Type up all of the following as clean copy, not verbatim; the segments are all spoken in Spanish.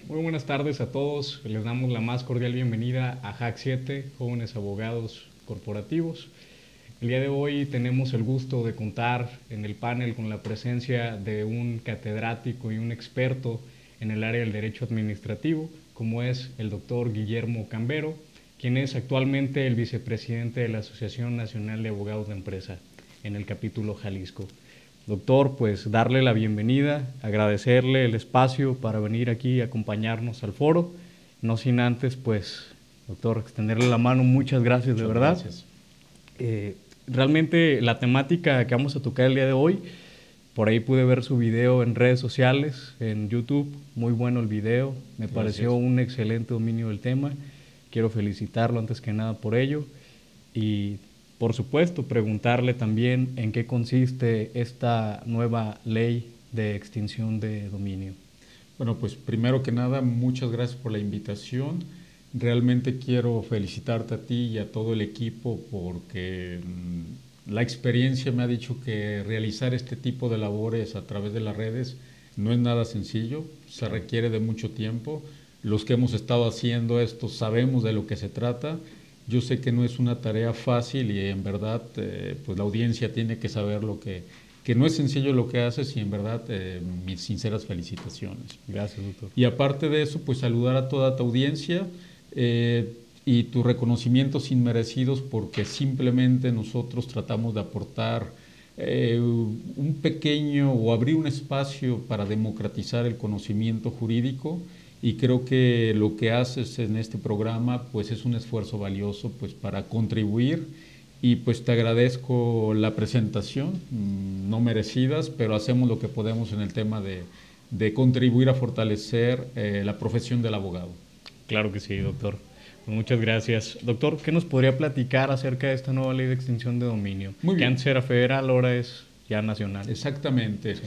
Muy buenas tardes a todos. Les damos la más cordial bienvenida a Hack 7, Jóvenes Abogados Corporativos. El día de hoy tenemos el gusto de contar en el panel con la presencia de un catedrático y un experto en el área del derecho administrativo, como es el doctor Guillermo Cambero, quien es actualmente el vicepresidente de la Asociación Nacional de Abogados de Empresa en el capítulo Jalisco. Doctor, pues darle la bienvenida, agradecerle el espacio para venir aquí y acompañarnos al foro. No sin antes, pues, doctor, extenderle la mano. Muchas gracias, de verdad. Gracias. Realmente la temática que vamos a tocar el día de hoy, por ahí pude ver su video en redes sociales, en YouTube. Muy bueno el video. Me pareció un excelente dominio del tema. Quiero felicitarlo antes que nada por ello. Y por supuesto, preguntarle también en qué consiste esta nueva ley de extinción de dominio. Bueno, pues primero que nada, muchas gracias por la invitación. Realmente quiero felicitarte a ti y a todo el equipo porque la experiencia me ha dicho que realizar este tipo de labores a través de las redes no es nada sencillo, se requiere de mucho tiempo. Los que hemos estado haciendo esto sabemos de lo que se trata. Yo sé que no es una tarea fácil y en verdad pues la audiencia tiene que saber que no es sencillo lo que haces y en verdad mis sinceras felicitaciones. Gracias, doctor. Y aparte de eso, pues saludar a toda tu audiencia y tus reconocimientos inmerecidos porque simplemente nosotros tratamos de aportar un pequeño o abrir un espacio para democratizar el conocimiento jurídico. Y creo que lo que haces en este programa pues es un esfuerzo valioso pues para contribuir y pues te agradezco la presentación, no merecidas, pero hacemos lo que podemos en el tema de contribuir a fortalecer la profesión del abogado. Claro que sí, doctor. Pues muchas gracias. Doctor, ¿qué nos podría platicar acerca de esta nueva ley de extinción de dominio? Muy bien. Que antes era federal, ahora es ya nacional. Exactamente. Sí.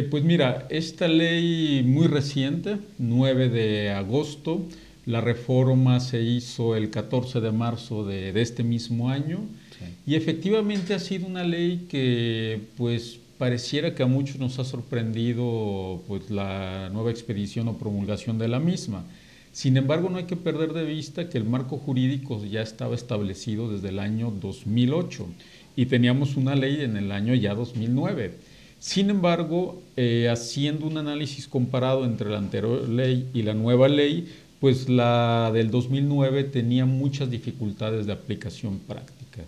Pues mira, esta ley muy reciente, 9 de agosto, la reforma se hizo el 14 de marzo de este mismo año, sí. Y efectivamente ha sido una ley que pues pareciera que a muchos nos ha sorprendido pues la nueva expedición o promulgación de la misma. Sin embargo, no hay que perder de vista que el marco jurídico ya estaba establecido desde el año 2008 y teníamos una ley en el año ya 2009. Sin embargo, haciendo un análisis comparado entre la anterior ley y la nueva ley, pues la del 2009 tenía muchas dificultades de aplicación práctica.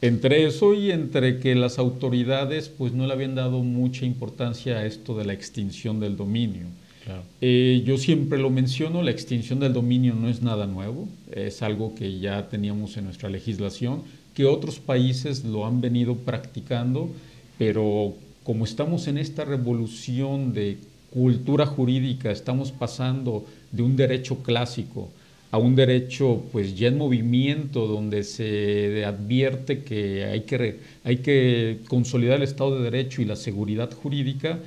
Entre eso y entre que las autoridades pues no le habían dado mucha importancia a esto de la extinción del dominio. Claro. Yo siempre lo menciono, la extinción del dominio no es nada nuevo, es algo que ya teníamos en nuestra legislación, que otros países lo han venido practicando, pero como estamos en esta revolución de cultura jurídica, estamos pasando de un derecho clásico a un derecho pues ya en movimiento, donde se advierte que hay que consolidar el Estado de Derecho y la seguridad jurídica,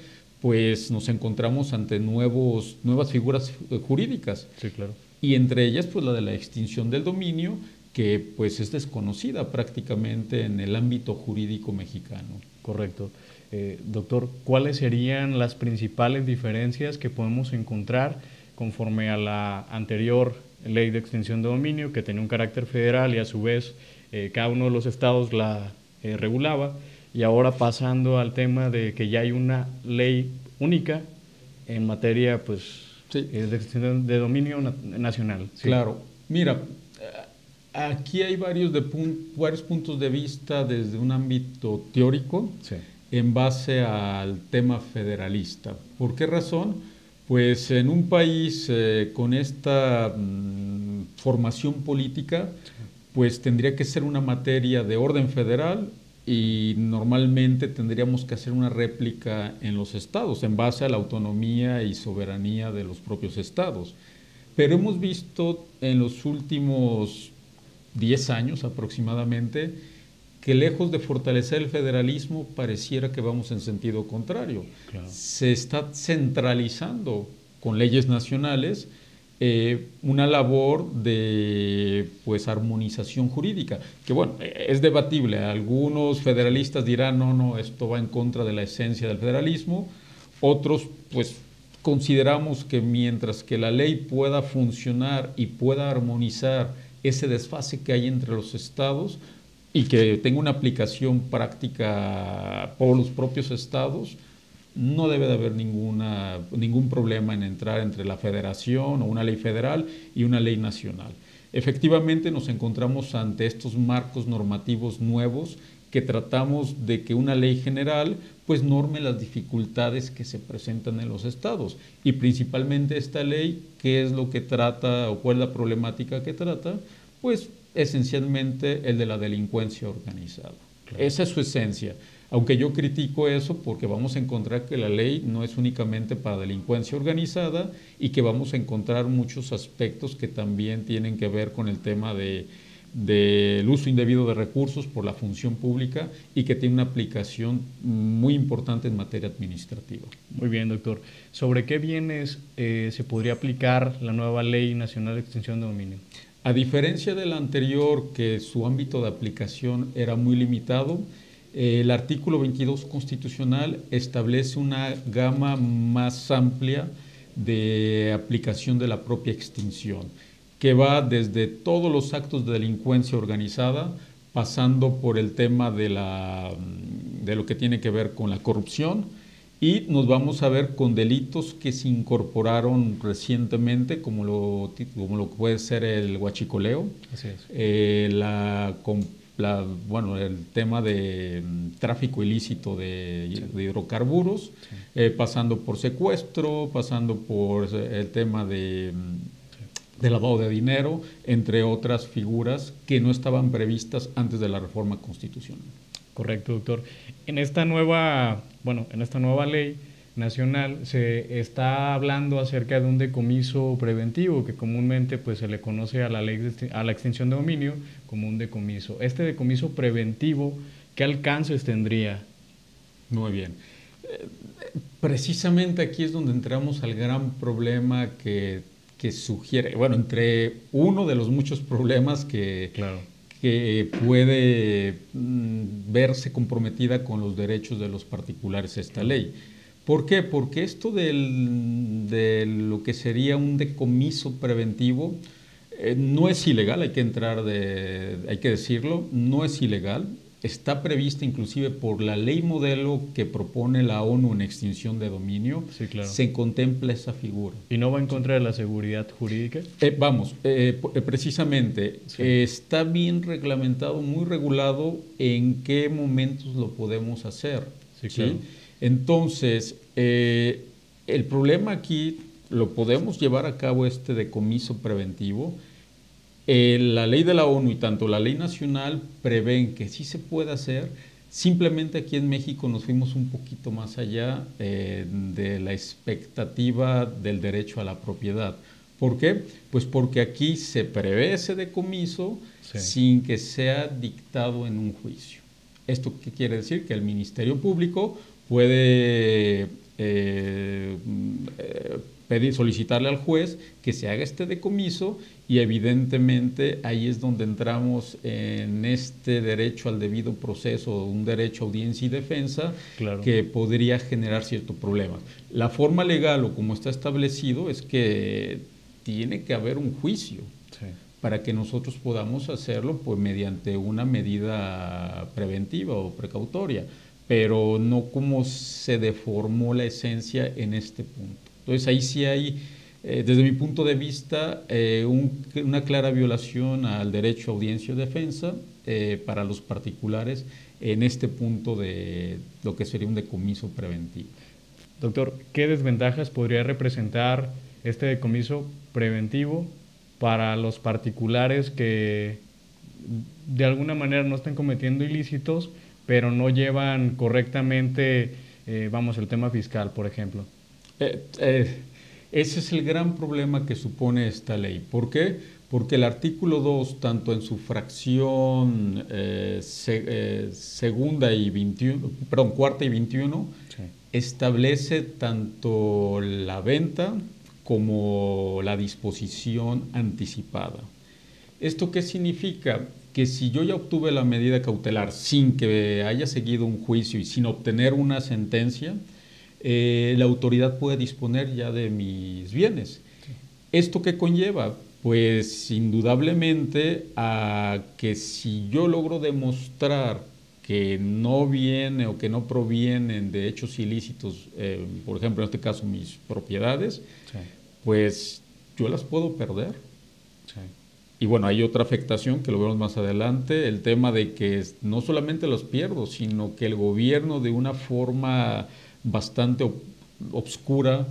pues nos encontramos ante nuevas figuras jurídicas. Sí, claro. Y entre ellas pues la de la extinción del dominio, que pues es desconocida prácticamente en el ámbito jurídico mexicano. Correcto. Doctor, ¿cuáles serían las principales diferencias que podemos encontrar conforme a la anterior ley de extinción de dominio, que tenía un carácter federal y a su vez cada uno de los estados la regulaba, y ahora pasando al tema de que ya hay una ley única en materia pues, sí, de extinción de dominio nacional? Sí. Claro. Mira, aquí hay varios puntos de vista desde un ámbito teórico, sí, en base al tema federalista. ¿Por qué razón? Pues en un país con esta formación política, pues tendría que ser una materia de orden federal y normalmente tendríamos que hacer una réplica en los estados en base a la autonomía y soberanía de los propios estados. Pero hemos visto en los últimos 10 años aproximadamente que lejos de fortalecer el federalismo pareciera que vamos en sentido contrario. Claro. Se está centralizando con leyes nacionales una labor de pues armonización jurídica, que bueno, es debatible. Algunos federalistas dirán, no, esto va en contra de la esencia del federalismo. Otros pues consideramos que mientras que la ley pueda funcionar y pueda armonizar ese desfase que hay entre los estados y que tenga una aplicación práctica por los propios estados, no debe de haber ningún problema en entrar entre la federación o una ley federal y una ley nacional. Efectivamente nos encontramos ante estos marcos normativos nuevos que tratamos de que una ley general pues norme las dificultades que se presentan en los estados, y principalmente esta ley, ¿qué es lo que trata o cuál es la problemática que trata? Pues esencialmente el de la delincuencia organizada. Claro. Esa es su esencia. Aunque yo critico eso porque vamos a encontrar que la ley no es únicamente para delincuencia organizada y que vamos a encontrar muchos aspectos que también tienen que ver con el tema del uso indebido de recursos por la función pública y que tiene una aplicación muy importante en materia administrativa. Muy bien, doctor. ¿Sobre qué bienes se podría aplicar la nueva Ley Nacional de Extinción de Dominio? A diferencia de la anterior, que su ámbito de aplicación era muy limitado, el artículo 22 constitucional establece una gama más amplia de aplicación de la propia extinción, que va desde todos los actos de delincuencia organizada, pasando por el tema de lo que tiene que ver con la corrupción, y nos vamos a ver con delitos que se incorporaron recientemente, como lo puede ser el huachicoleo, así es. El tema de tráfico ilícito de hidrocarburos, sí. Pasando por secuestro, pasando por el tema de lavado de dinero, entre otras figuras que no estaban previstas antes de la reforma constitucional. Correcto, doctor. En esta nueva ley nacional se está hablando acerca de un decomiso preventivo que comúnmente pues se le conoce a la extinción de dominio como un decomiso. Este decomiso preventivo, ¿qué alcances tendría? Muy bien. Precisamente aquí es donde entramos al gran problema que sugiere, entre uno de los muchos problemas que puede verse comprometida con los derechos de los particulares esta ley. ¿Por qué? Porque esto de lo que sería un decomiso preventivo no es ilegal, hay que decirlo, no es ilegal. Está prevista inclusive por la ley modelo que propone la ONU en extinción de dominio. Sí, claro. Se contempla esa figura. ¿Y no va en contra de la seguridad jurídica? Precisamente, sí. Está bien reglamentado, muy regulado en qué momentos lo podemos hacer. Sí, claro. ¿Sí? Entonces, el problema aquí, lo podemos llevar a cabo este decomiso preventivo. La ley de la ONU y tanto la ley nacional prevén que sí se puede hacer. Simplemente aquí en México nos fuimos un poquito más allá de la expectativa del derecho a la propiedad. ¿Por qué? Pues porque aquí se prevé ese decomiso, sí, sin que sea dictado en un juicio. ¿Esto qué quiere decir? Que el Ministerio Público puede solicitarle al juez que se haga este decomiso, y evidentemente ahí es donde entramos en este derecho al debido proceso, un derecho a audiencia y defensa, claro, que podría generar cierto problema. La forma legal o como está establecido es que tiene que haber un juicio, sí, para que nosotros podamos hacerlo pues mediante una medida preventiva o precautoria, pero no como se deformó la esencia en este punto. Entonces ahí sí hay, desde mi punto de vista, una clara violación al derecho a audiencia y defensa para los particulares en este punto de lo que sería un decomiso preventivo. Doctor, ¿qué desventajas podría representar este decomiso preventivo para los particulares que de alguna manera no están cometiendo ilícitos, pero no llevan correctamente, el tema fiscal, por ejemplo? Ese es el gran problema que supone esta ley. ¿Por qué? Porque el artículo 2, tanto en su fracción cuarta y 21, sí, establece tanto la venta como la disposición anticipada. ¿Esto qué significa? Que si yo ya obtuve la medida cautelar sin que haya seguido un juicio y sin obtener una sentencia, la autoridad puede disponer ya de mis bienes. ¿Esto qué conlleva? Pues indudablemente a que si yo logro demostrar que no viene o que no provienen de hechos ilícitos, por ejemplo, en este caso mis propiedades, Sí. pues yo las puedo perder. Sí. Y bueno, hay otra afectación que lo vemos más adelante, el tema de que no solamente los pierdo, sino que el gobierno de una forma bastante obscura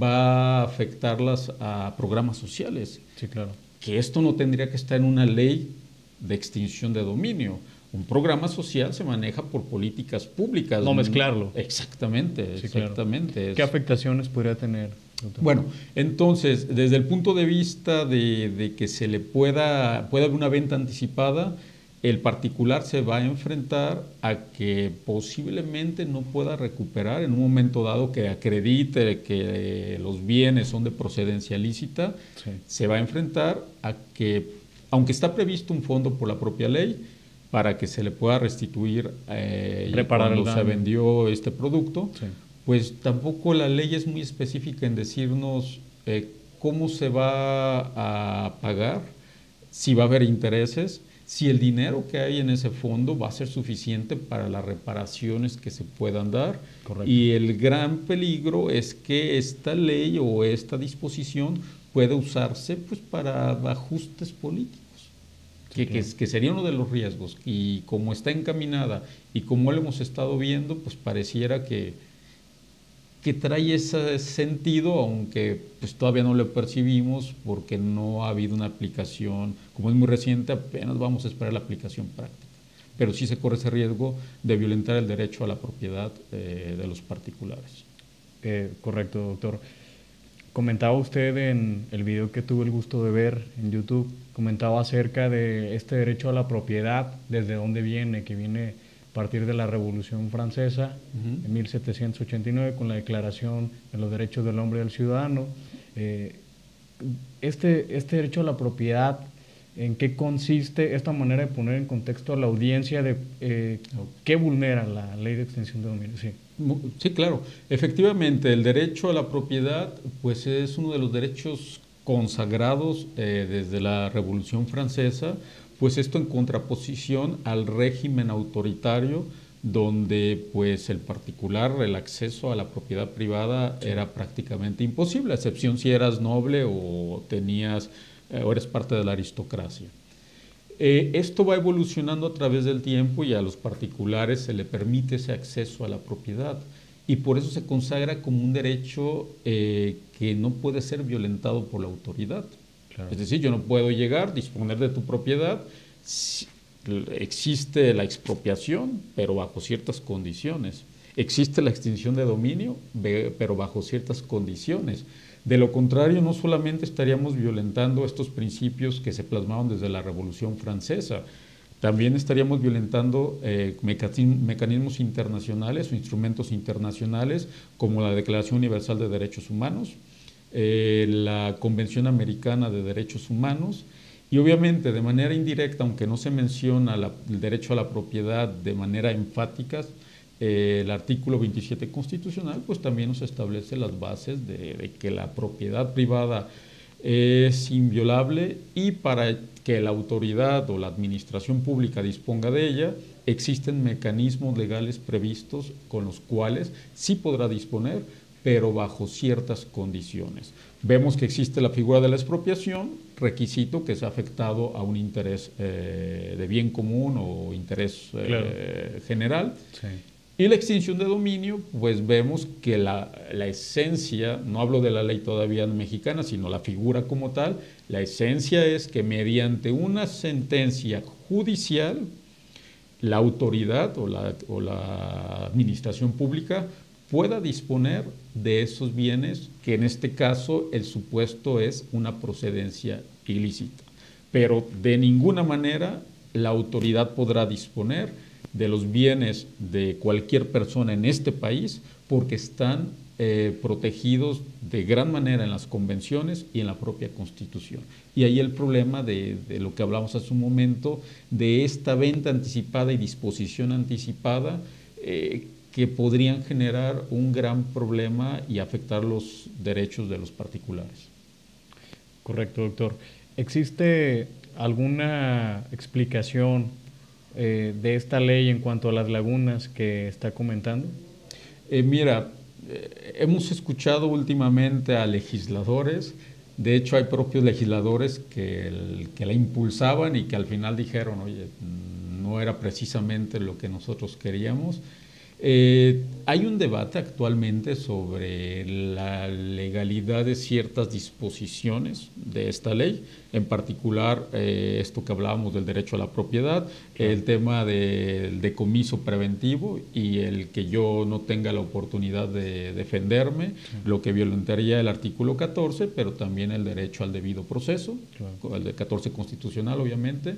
va a afectarlas a programas sociales. Sí, claro. Que esto no tendría que estar en una ley de extinción de dominio. Un programa social se maneja por políticas públicas. No mezclarlo. Exactamente, Sí, exactamente. Claro. ¿Qué afectaciones podría tener, doctor? Bueno, entonces, desde el punto de vista de que se le pueda haber una venta anticipada, el particular se va a enfrentar a que posiblemente no pueda recuperar en un momento dado que acredite que los bienes son de procedencia lícita, Sí. se va a enfrentar a que, aunque está previsto un fondo por la propia ley, para que se le pueda restituir Reparar cuando el se daño. vendió este producto, Sí. pues tampoco la ley es muy específica en decirnos cómo se va a pagar, si va a haber intereses, si el dinero que hay en ese fondo va a ser suficiente para las reparaciones que se puedan dar. Correcto. Y el gran peligro es que esta ley o esta disposición puede usarse pues para ajustes políticos. Que sería uno de los riesgos, y como está encaminada y como lo hemos estado viendo, pues pareciera que trae ese sentido, aunque pues todavía no lo percibimos porque no ha habido una aplicación, como es muy reciente, apenas vamos a esperar la aplicación práctica. Pero sí se corre ese riesgo de violentar el derecho a la propiedad de los particulares. Correcto, doctor. Comentaba usted en el video que tuve el gusto de ver en YouTube, comentaba acerca de este derecho a la propiedad, desde dónde viene, que viene a partir de la Revolución Francesa, en 1789, con la Declaración de los Derechos del Hombre y del Ciudadano. Este derecho a la propiedad, ¿en qué consiste esta manera de poner en contexto a la audiencia de qué vulnera la ley de extinción de dominio? Sí. Sí, claro. Efectivamente, el derecho a la propiedad pues es uno de los derechos consagrados desde la Revolución Francesa, pues esto en contraposición al régimen autoritario donde pues el particular, el acceso a la propiedad privada era prácticamente imposible, a excepción si eras noble o tenías o eres parte de la aristocracia. Esto va evolucionando a través del tiempo y a los particulares se le permite ese acceso a la propiedad y por eso se consagra como un derecho que no puede ser violentado por la autoridad. Claro. Es decir, yo no puedo llegar, disponer de tu propiedad, existe la expropiación, pero bajo ciertas condiciones. Existe la extinción de dominio, pero bajo ciertas condiciones. De lo contrario, no solamente estaríamos violentando estos principios que se plasmaron desde la Revolución Francesa, también estaríamos violentando mecanismos internacionales o instrumentos internacionales como la Declaración Universal de Derechos Humanos, la Convención Americana de Derechos Humanos y obviamente de manera indirecta, aunque no se menciona el derecho a la propiedad de manera enfática, el artículo 27 constitucional pues también nos establece las bases de que la propiedad privada es inviolable y para que la autoridad o la administración pública disponga de ella existen mecanismos legales previstos con los cuales sí podrá disponer, pero bajo ciertas condiciones. Vemos que existe la figura de la expropiación, requisito que se ha afectado a un interés de bien común o interés general. Sí. Y la extinción de dominio, pues vemos que la esencia, no hablo de la ley todavía mexicana, sino la figura como tal, la esencia es que mediante una sentencia judicial, la autoridad o la administración pública pueda disponer de esos bienes, que en este caso el supuesto es una procedencia ilícita. Pero de ninguna manera la autoridad podrá disponer de los bienes de cualquier persona en este país porque están protegidos de gran manera en las convenciones y en la propia Constitución. Y ahí el problema de lo que hablamos hace un momento, de esta venta anticipada y disposición anticipada, que podrían generar un gran problema y afectar los derechos de los particulares. Correcto, doctor. ¿Existe alguna explicación de esta ley en cuanto a las lagunas que está comentando? Mira, hemos escuchado últimamente a legisladores, de hecho hay propios legisladores que la impulsaban y que al final dijeron, oye, no era precisamente lo que nosotros queríamos. Hay un debate actualmente sobre la legalidad de ciertas disposiciones de esta ley, en particular esto que hablábamos del derecho a la propiedad, el tema del decomiso preventivo y el que yo no tenga la oportunidad de defenderme, lo que violentaría el artículo 14, pero también el derecho al debido proceso, el de 14 constitucional obviamente.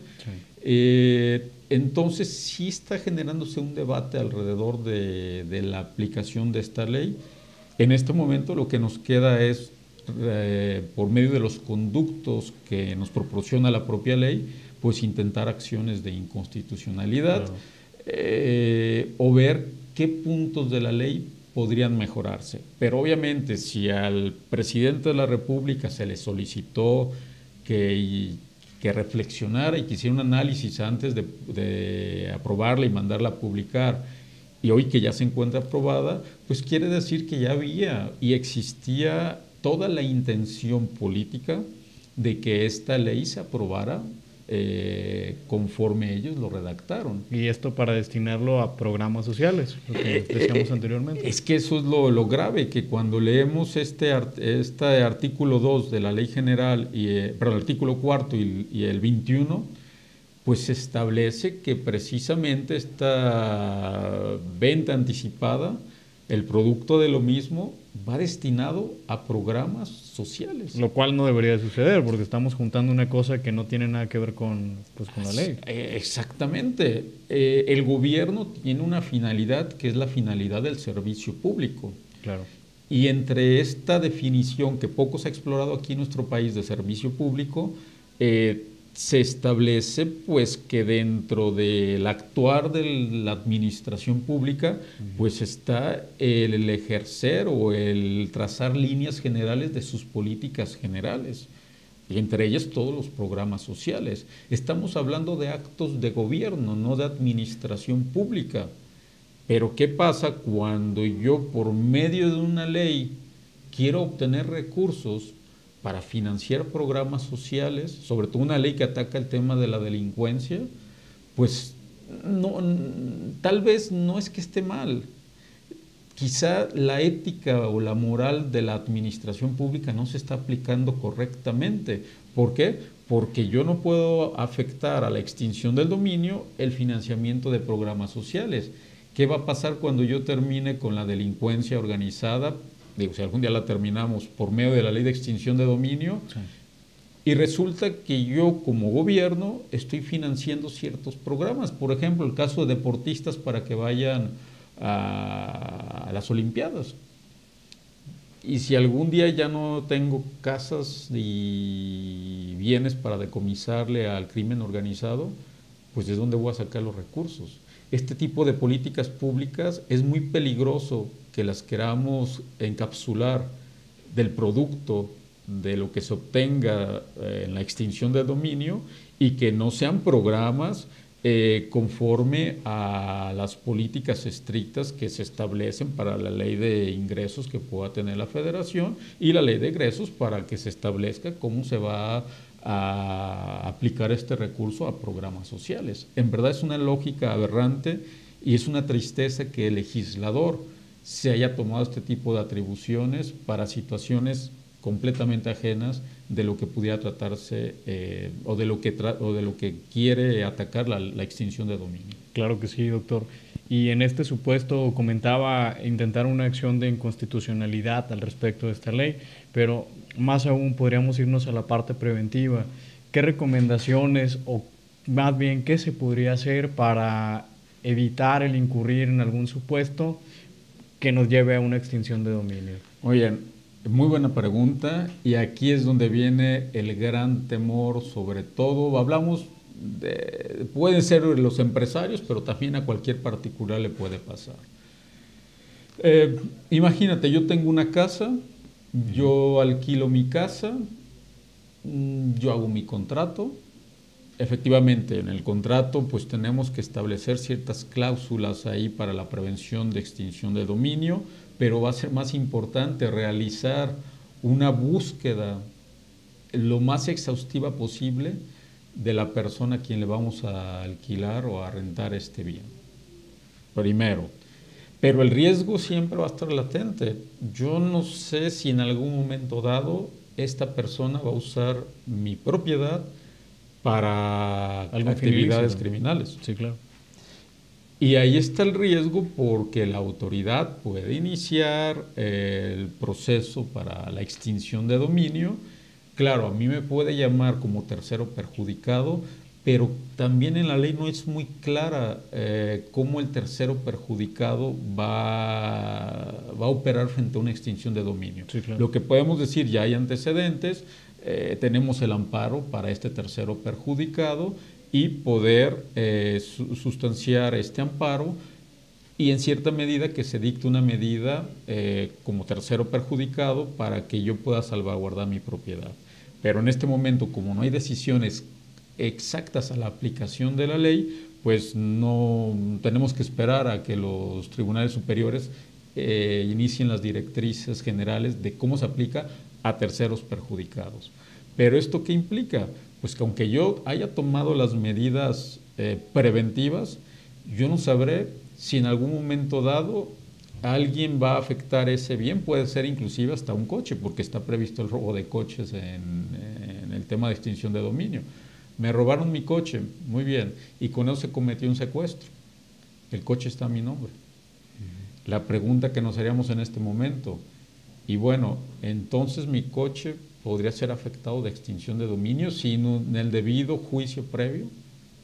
Entonces sí está generándose un debate alrededor de la aplicación de esta ley. En este momento lo que nos queda es, por medio de los conductos que nos proporciona la propia ley, pues intentar acciones de inconstitucionalidad, o ver qué puntos de la ley podrían mejorarse. Pero obviamente si al presidente de la República se le solicitó que reflexionara y que hiciera un análisis antes de aprobarla y mandarla a publicar, y hoy que ya se encuentra aprobada, pues quiere decir que ya había y existía toda la intención política de que esta ley se aprobara conforme ellos lo redactaron. Y esto para destinarlo a programas sociales, lo que decíamos anteriormente. Es que eso es lo grave, que cuando leemos este artículo 2 de la Ley General, perdón, el artículo 4 y el 21, pues se establece que precisamente esta venta anticipada, el producto de lo mismo, va destinado a programas sociales. Lo cual no debería suceder, porque estamos juntando una cosa que no tiene nada que ver con la ley. Exactamente. El gobierno tiene una finalidad que es la finalidad del servicio público. Claro. Y entre esta definición que poco se ha explorado aquí en nuestro país de servicio público, se establece pues que dentro del actuar de la administración pública pues está el ejercer o el trazar líneas generales de sus políticas generales, y entre ellas todos los programas sociales. Estamos hablando de actos de gobierno, no de administración pública. Pero ¿qué pasa cuando yo por medio de una ley quiero obtener recursos para financiar programas sociales, sobre todo una ley que ataca el tema de la delincuencia? Pues no, tal vez no es que esté mal. Quizá la ética o la moral de la administración pública no se está aplicando correctamente. ¿Por qué? Porque yo no puedo afectar a la extinción del dominio el financiamiento de programas sociales. ¿Qué va a pasar cuando yo termine con la delincuencia organizada? Digo, si algún día la terminamos por medio de la ley de extinción de dominio, sí, y resulta que yo como gobierno estoy financiando ciertos programas, por ejemplo, el caso de deportistas para que vayan a las Olimpiadas. Y si algún día ya no tengo casas y bienes para decomisarle al crimen organizado, pues ¿de dónde voy a sacar los recursos? Este tipo de políticas públicas es muy peligroso que las queramos encapsular del producto de lo que se obtenga en la extinción del dominio, y que no sean programas conforme a las políticas estrictas que se establecen para la ley de ingresos que pueda tener la Federación y la ley de egresos, para que se establezca cómo se va a aplicar este recurso a programas sociales. En verdad es una lógica aberrante y es una tristeza que el legislador se haya tomado este tipo de atribuciones para situaciones completamente ajenas de lo que pudiera tratarse o de lo que quiere atacar la extinción de dominio. Claro que sí, doctor. Y en este supuesto comentaba intentar una acción de inconstitucionalidad al respecto de esta ley, pero más aún podríamos irnos a la parte preventiva. ¿Qué recomendaciones o más bien qué se podría hacer para evitar el incurrir en algún supuesto que nos lleve a una extinción de dominio? Oigan, muy buena pregunta, y aquí es donde viene el gran temor. Sobre todo hablamos pueden ser los empresarios, pero también a cualquier particular le puede pasar. Imagínate, yo tengo una casa, yo alquilo mi casa, yo hago mi contrato. Efectivamente, en el contrato pues tenemos que establecer ciertas cláusulas ahí para la prevención de extinción de dominio, pero va a ser más importante realizar una búsqueda lo más exhaustiva posible de la persona a quien le vamos a alquilar o a rentar este bien. Primero. Pero el riesgo siempre va a estar latente. Yo no sé si en algún momento dado esta persona va a usar mi propiedad para Algún fin actividades ilícito. criminales. Sí, claro. Y ahí está el riesgo porque la autoridad puede iniciar el proceso para la extinción de dominio. Claro, a mí me puede llamar como tercero perjudicado, pero también en la ley no es muy clara cómo el tercero perjudicado va a operar frente a una extinción de dominio. Sí, claro. Lo que podemos decir, ya hay antecedentes, tenemos el amparo para este tercero perjudicado y poder sustanciar este amparo y en cierta medida que se dicte una medida como tercero perjudicado para que yo pueda salvaguardar mi propiedad. Pero en este momento, como no hay decisiones exactas a la aplicación de la ley, pues no tenemos que esperar a que los tribunales superiores inicien las directrices generales de cómo se aplica a terceros perjudicados. Pero ¿esto qué implica? Pues que aunque yo haya tomado las medidas preventivas, yo no sabré si en algún momento dado alguien va a afectar ese bien, puede ser inclusive hasta un coche, porque está previsto el robo de coches en el tema de extinción de dominio. Me robaron mi coche, muy bien, y con eso se cometió un secuestro. El coche está a mi nombre. La pregunta que nos haríamos en este momento, y bueno, entonces mi coche podría ser afectado de extinción de dominio sin el debido juicio previo.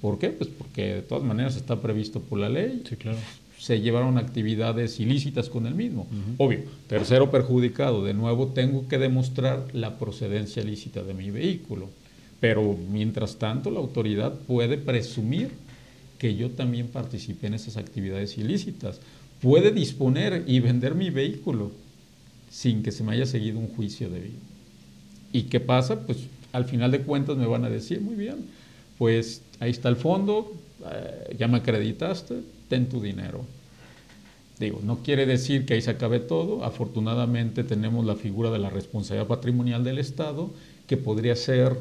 ¿Por qué? Pues porque de todas maneras está previsto por la ley. Sí, claro. Se llevaron actividades ilícitas con el mismo. Obvio, tercero perjudicado, de nuevo tengo que demostrar la procedencia ilícita de mi vehículo. Pero mientras tanto la autoridad puede presumir que yo también participé en esas actividades ilícitas. Puede disponer y vender mi vehículo sin que se me haya seguido un juicio debido. ¿Y qué pasa? Pues al final de cuentas me van a decir, muy bien, pues ahí está el fondo, ya me acreditaste, ten tu dinero. Digo, no quiere decir que ahí se acabe todo. Afortunadamente tenemos la figura de la responsabilidad patrimonial del Estado, que podría ser,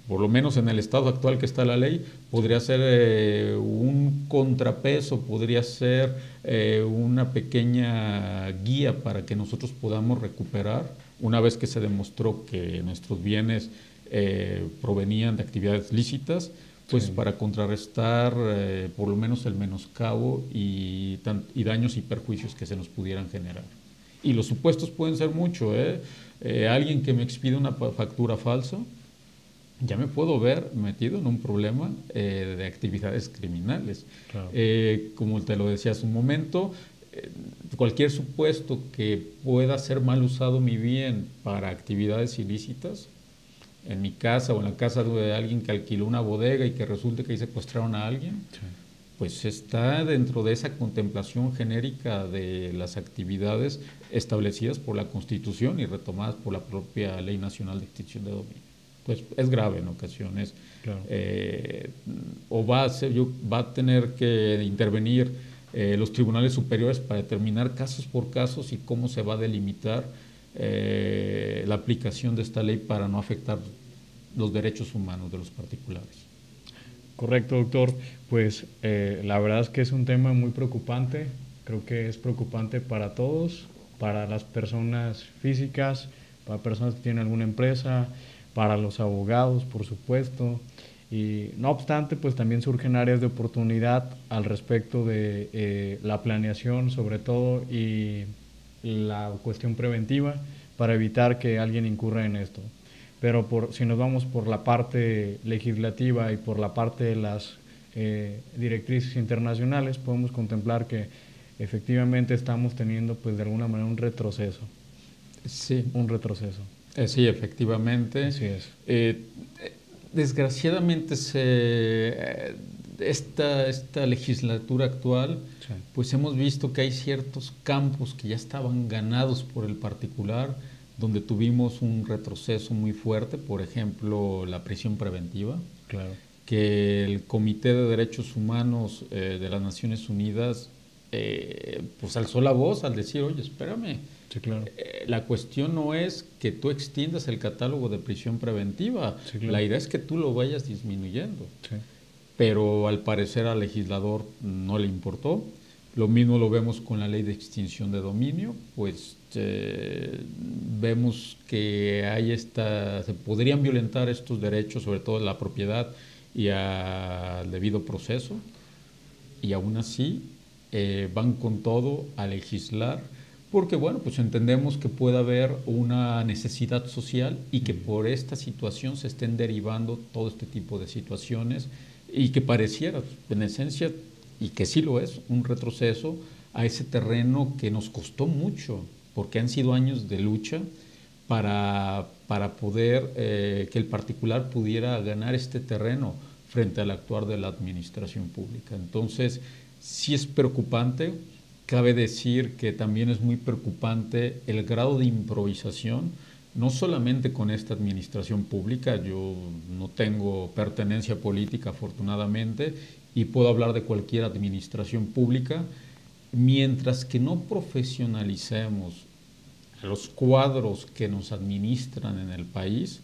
por lo menos en el estado actual que está la ley, podría ser un contrapeso, podría ser una pequeña guía para que nosotros podamos recuperar, una vez que se demostró que nuestros bienes provenían de actividades lícitas, pues para contrarrestar por lo menos el menoscabo y daños y perjuicios que se nos pudieran generar. Y los supuestos pueden ser mucho, alguien que me expide una factura falsa, ya me puedo ver metido en un problema de actividades criminales. Claro. Como te lo decía hace un momento, cualquier supuesto que pueda ser mal usado mi bien para actividades ilícitas, en mi casa o en la casa de alguien que alquiló una bodega y que resulte que ahí secuestraron a alguien, sí, pues está dentro de esa contemplación genérica de las actividades establecidas por la Constitución y retomadas por la propia Ley Nacional de Extinción de Dominio. Pues es grave en ocasiones. Claro. O va a tener que intervenir los tribunales superiores para determinar casos por casos y cómo se va a delimitar la aplicación de esta ley para no afectar los derechos humanos de los particulares. Correcto, doctor. Pues la verdad es que es un tema muy preocupante. Creo que es preocupante para todos, para las personas físicas, para personas que tienen alguna empresa, para los abogados, por supuesto. Y no obstante, pues también surgen áreas de oportunidad al respecto de la planeación, sobre todo, y la cuestión preventiva para evitar que alguien incurra en esto. Pero si nos vamos por la parte legislativa y por la parte de las directrices internacionales, podemos contemplar que efectivamente estamos teniendo, pues de alguna manera, un retroceso. Sí. Un retroceso. Sí, efectivamente. Así es. Desgraciadamente esta legislatura actual, Sí. pues hemos visto que hay ciertos campos que ya estaban ganados por el particular, donde tuvimos un retroceso muy fuerte, por ejemplo, la prisión preventiva, Claro. que el Comité de Derechos Humanos de las Naciones Unidas pues alzó la voz al decir, oye, espérame, Sí, claro. la cuestión no es que tú extiendas el catálogo de prisión preventiva, Sí, claro. la idea es que tú lo vayas disminuyendo. Sí. Pero al parecer al legislador no le importó. Lo mismo lo vemos con la ley de extinción de dominio, pues vemos que se podrían violentar estos derechos, sobre todo la propiedad y al debido proceso, y aún así van con todo a legislar, porque bueno, pues entendemos que puede haber una necesidad social y que por esta situación se estén derivando todo este tipo de situaciones y que pareciera, en esencia, y que sí lo es, un retroceso a ese terreno que nos costó mucho, porque han sido años de lucha para poder que el particular pudiera ganar este terreno frente al actuar de la administración pública. Entonces, sí es preocupante. Cabe decir que también es muy preocupante el grado de improvisación, no solamente con esta administración pública. Yo no tengo pertenencia política, afortunadamente, y puedo hablar de cualquier administración pública. Mientras que no profesionalicemos los cuadros que nos administran en el país,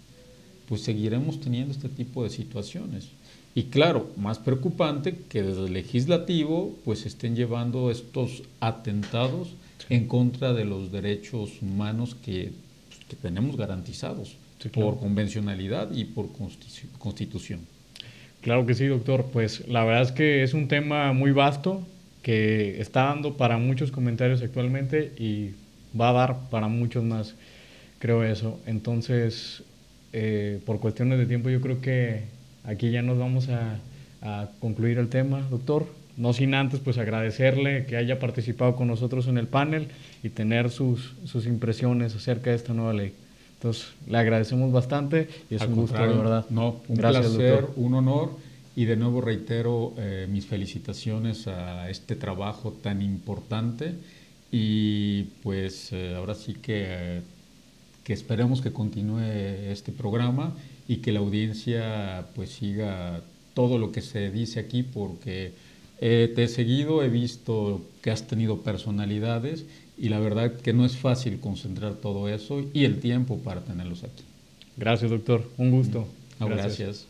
pues seguiremos teniendo este tipo de situaciones. Y claro, más preocupante que desde el legislativo pues estén llevando estos atentados en contra de los derechos humanos que tenemos garantizados, sí, claro, por convencionalidad y por constitución. Claro que sí, doctor. Pues la verdad es que es un tema muy vasto que está dando para muchos comentarios actualmente y va a dar para muchos más, creo eso. Entonces, por cuestiones de tiempo, yo creo que aquí ya nos vamos a concluir el tema, doctor. No sin antes pues agradecerle que haya participado con nosotros en el panel y tener sus impresiones acerca de esta nueva ley. Entonces, le agradecemos bastante y es un gusto, de verdad. No, un Gracias, placer, doctor. un honor, y de nuevo reitero mis felicitaciones a este trabajo tan importante y pues ahora sí que esperemos que continúe este programa y que la audiencia pues siga todo lo que se dice aquí, porque te he seguido, he visto que has tenido personalidades y la verdad que no es fácil concentrar todo eso y el tiempo para tenerlos aquí. Gracias, doctor. Un gusto. No, gracias.